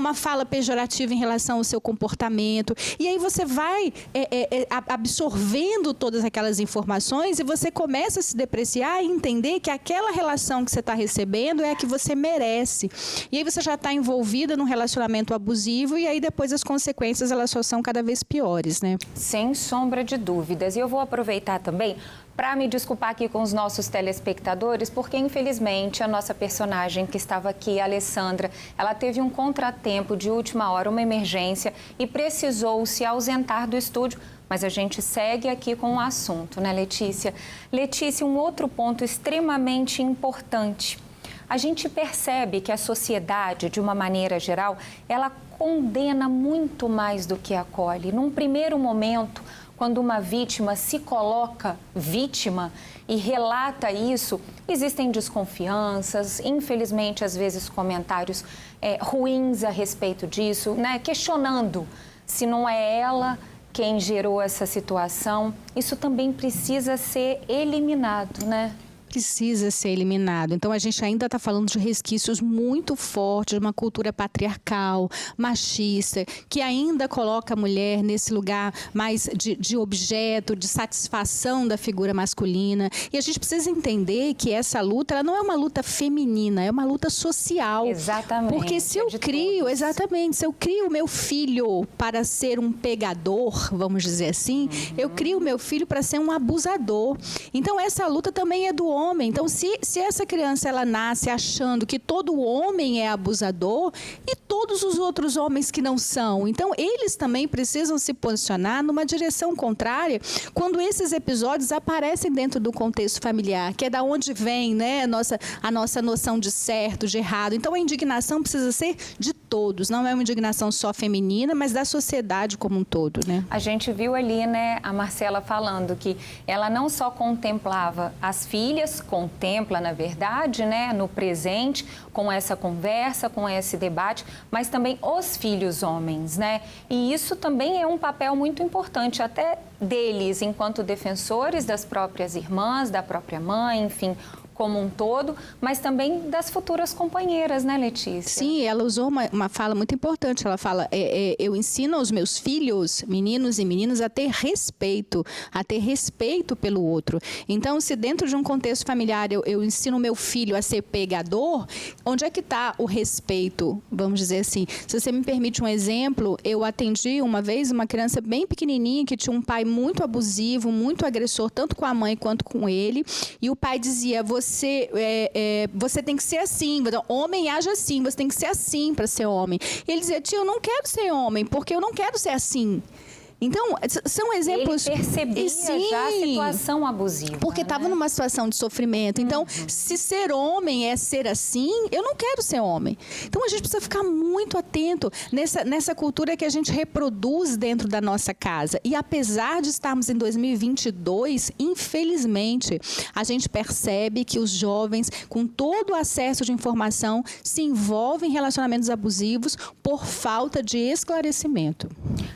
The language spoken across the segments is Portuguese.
uma fala pejorativa em relação ao seu comportamento. E aí você vai absorvendo todas aquelas informações e você começa a se depreciar e entender que aquela relação que você está recebendo é a que você merece. E aí você já está envolvida num relacionamento abusivo e aí depois as consequências elas só são cada vez piores, né? Sem sombra de dúvidas. E eu vou aproveitar também para me desculpar aqui com os nossos telespectadores, porque infelizmente a nossa personagem que estava aqui, a Alessandra, ela teve um contratempo de última hora, uma emergência e precisou se ausentar do estúdio. Mas a gente segue aqui com o assunto, né, Letícia? Letícia, um outro ponto extremamente importante. A gente percebe que a sociedade, de uma maneira geral, ela condena muito mais do que acolhe. Num primeiro momento, quando uma vítima se coloca vítima e relata isso, existem desconfianças, infelizmente, às vezes, comentários ruins a respeito disso, né? Questionando se não é ela quem gerou essa situação. Isso também precisa ser eliminado, né? Precisa ser eliminado. Então, a gente ainda está falando de resquícios muito fortes de uma cultura patriarcal, machista, que ainda coloca a mulher nesse lugar mais de objeto, de satisfação da figura masculina. E a gente precisa entender que essa luta, ela não é uma luta feminina, é uma luta social. Exatamente. Porque se eu crio, exatamente, se eu crio o meu filho para ser um pegador, vamos dizer assim, eu crio o meu filho para ser um abusador. Então, essa luta também é do homem. Então, se essa criança ela nasce achando que todo homem é abusador e todos os outros homens que não são, então eles também precisam se posicionar numa direção contrária quando esses episódios aparecem dentro do contexto familiar, que é da onde vem, né, a nossa noção de certo, de errado. Então, a indignação precisa ser de todos, não é uma indignação só feminina, mas da sociedade como um todo, né? A gente viu ali, né, a Marcela falando que ela não só contemplava as filhas, contempla, na verdade, né, no presente, com essa conversa, com esse debate, mas também os filhos homens, né? E isso também é um papel muito importante, até deles, enquanto defensores das próprias irmãs, da própria mãe, enfim, como um todo, mas também das futuras companheiras, né, Letícia? Sim, ela usou uma fala muito importante. Ela fala, eu ensino aos meus filhos, meninos e meninas, a ter respeito pelo outro. Então, se dentro de um contexto familiar eu ensino meu filho a ser pegador, onde é que está o respeito, vamos dizer assim? Se você me permite um exemplo, eu atendi uma vez uma criança bem pequenininha que tinha um pai muito abusivo, muito agressor, tanto com a mãe quanto com ele, e o pai dizia, você tem que ser assim, homem age assim, você tem que ser assim para ser homem. E ele dizia, tio, eu não quero ser homem, porque eu não quero ser assim. Então, são exemplos... Ele percebia já a situação abusiva. Porque estava numa situação de sofrimento. Então, se ser homem é ser assim, eu não quero ser homem. Então, a gente precisa ficar muito atento nessa cultura que a gente reproduz dentro da nossa casa. E apesar de estarmos em 2022, infelizmente, a gente percebe que os jovens, com todo o acesso de informação, se envolvem em relacionamentos abusivos por falta de esclarecimento.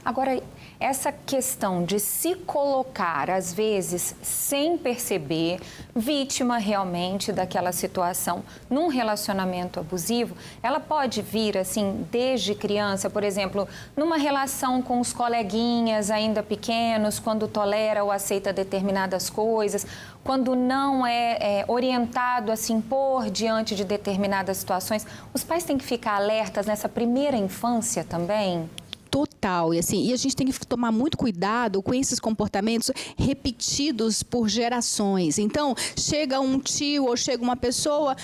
Agora, essa questão de se colocar, às vezes, sem perceber, vítima realmente daquela situação num relacionamento abusivo, ela pode vir, assim, desde criança, por exemplo, numa relação com os coleguinhas ainda pequenos, quando tolera ou aceita determinadas coisas, quando não é orientado a se impor diante de determinadas situações. Os pais têm que ficar alertas nessa primeira infância também? Total, e assim, a gente tem que tomar muito cuidado com esses comportamentos repetidos por gerações. Então, chega um tio ou chega uma pessoa,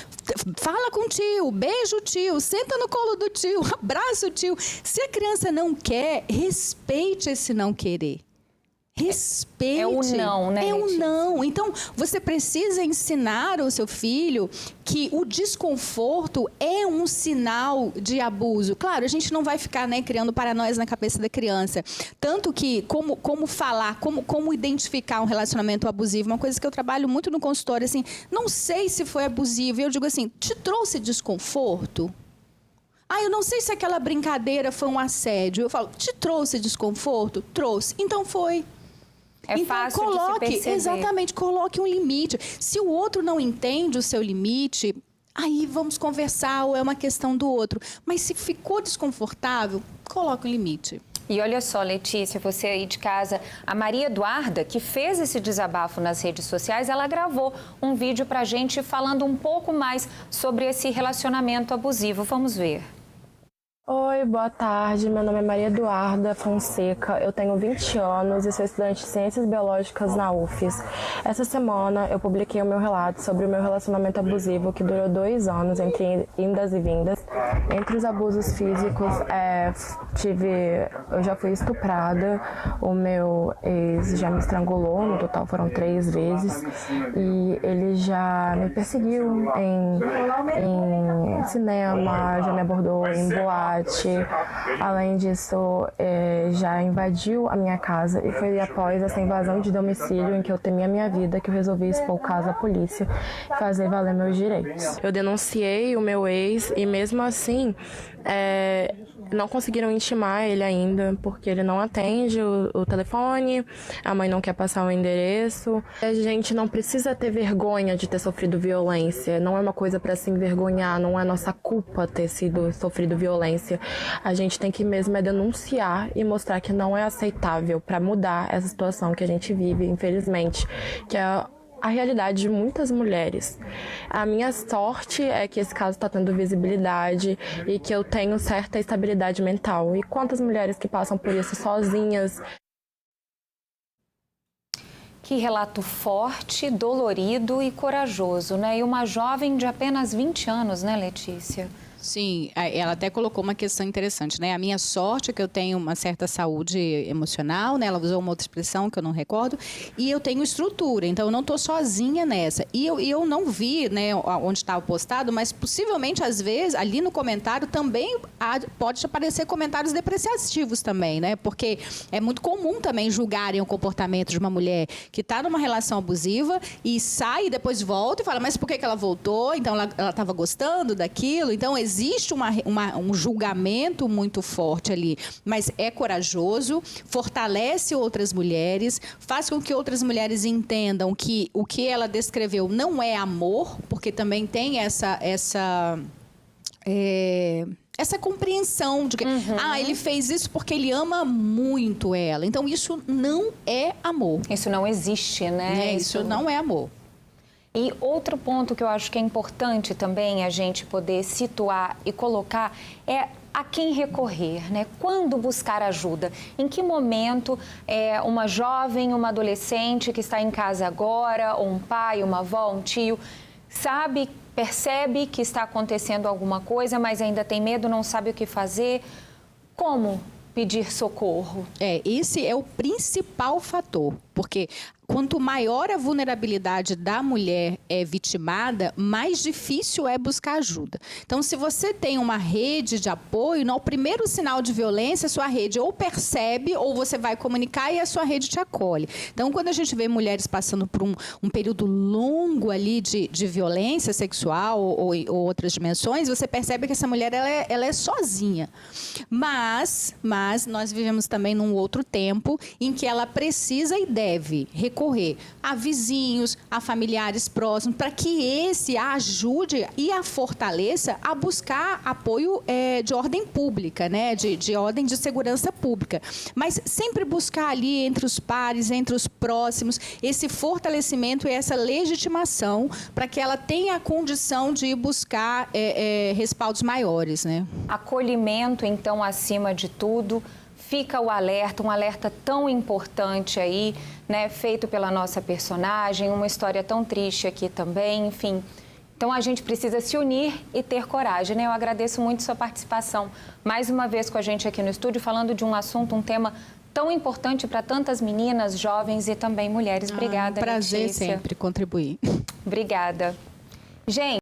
fala com o tio, beija o tio, senta no colo do tio, abraça o tio. Se a criança não quer, respeite esse não querer. Respeite. É o não, né, É o Letícia? não. Então, você precisa ensinar ao seu filho que o desconforto é um sinal de abuso. Claro, a gente não vai ficar, né, criando paranoias na cabeça da criança. Tanto que, como falar, como identificar um relacionamento abusivo, uma coisa que eu trabalho muito no consultório, assim, não sei se foi abusivo. E eu digo assim, te trouxe desconforto? Ah, eu não sei se aquela brincadeira foi um assédio. Eu falo, te trouxe desconforto? Trouxe. Então foi. Então, fácil de se perceber. Exatamente, coloque um limite. Se o outro não entende o seu limite, aí vamos conversar, ou é uma questão do outro. Mas se ficou desconfortável, coloca um limite. E olha só, Letícia, você aí de casa, a Maria Eduarda, que fez esse desabafo nas redes sociais, ela gravou um vídeo pra gente falando um pouco mais sobre esse relacionamento abusivo. Vamos ver. Oi, boa tarde. Meu nome é Maria Eduarda Fonseca, eu tenho 20 anos e sou estudante de Ciências Biológicas na UFES. Essa semana eu publiquei o meu relato sobre o meu relacionamento abusivo que durou 2 anos, entre indas e vindas. Entre os abusos físicos, eu já fui estuprada, o meu ex já me estrangulou, no total foram 3 vezes, e ele já me perseguiu em cinema, já me abordou em boate. Além disso, já invadiu a minha casa e foi após essa invasão de domicílio em que eu temia a minha vida que eu resolvi expor o caso à polícia e fazer valer meus direitos. Eu denunciei o meu ex e mesmo assim não conseguiram intimar ele ainda porque ele não atende o telefone, a mãe não quer passar o endereço. A gente não precisa ter vergonha de ter sofrido violência, não é uma coisa para se envergonhar, não é nossa culpa ter sofrido violência. A gente tem que mesmo denunciar e mostrar que não é aceitável para mudar essa situação que a gente vive, infelizmente, que é a realidade de muitas mulheres. A minha sorte é que esse caso está tendo visibilidade e que eu tenho certa estabilidade mental. E quantas mulheres que passam por isso sozinhas? Que relato forte, dolorido e corajoso, né? E uma jovem de apenas 20 anos, né, Letícia? Sim, ela até colocou uma questão interessante, né? A minha sorte é que eu tenho uma certa saúde emocional, né? Ela usou uma outra expressão que eu não recordo, e eu tenho estrutura, então eu não estou sozinha nessa. E eu não vi, né, onde estava postado, mas possivelmente, às vezes, ali no comentário também pode aparecer comentários depreciativos também, né? Porque é muito comum também julgarem o comportamento de uma mulher que está numa relação abusiva e sai e depois volta e fala, mas por que ela voltou? Então ela estava gostando daquilo, então existe um julgamento muito forte ali, mas é corajoso, fortalece outras mulheres, faz com que outras mulheres entendam que o que ela descreveu não é amor, porque também tem essa compreensão de que ele fez isso porque ele ama muito ela. Então, isso não é amor. Isso não existe, né? Isso não é amor. E outro ponto que eu acho que é importante também a gente poder situar e colocar é a quem recorrer, né? Quando buscar ajuda? Em que momento uma jovem, uma adolescente que está em casa agora, ou um pai, uma avó, um tio, percebe que está acontecendo alguma coisa, mas ainda tem medo, não sabe o que fazer? Como pedir socorro? Esse é o principal fator, porque quanto maior a vulnerabilidade da mulher é vitimada, mais difícil é buscar ajuda. Então, se você tem uma rede de apoio, no primeiro sinal de violência, a sua rede ou percebe, ou você vai comunicar e a sua rede te acolhe. Então, quando a gente vê mulheres passando por um período longo ali de violência sexual ou outras dimensões, você percebe que essa mulher ela é sozinha. Mas nós vivemos também num outro tempo em que ela precisa e deve recorrer a vizinhos, a familiares próximos, para que esse a ajude e a fortaleça a buscar apoio de ordem pública, né? de ordem de segurança pública. Mas sempre buscar ali entre os pares, entre os próximos, esse fortalecimento e essa legitimação para que ela tenha a condição de buscar respaldos maiores, né? Acolhimento, então, acima de tudo. Fica o alerta, um alerta tão importante aí, né, feito pela nossa personagem, uma história tão triste aqui também, enfim. Então, a gente precisa se unir e ter coragem, né? Eu agradeço muito sua participação mais uma vez com a gente aqui no estúdio, falando de um assunto, um tema tão importante para tantas meninas, jovens e também mulheres. Obrigada, prazer Letícia. sempre contribuir. Obrigada. Gente.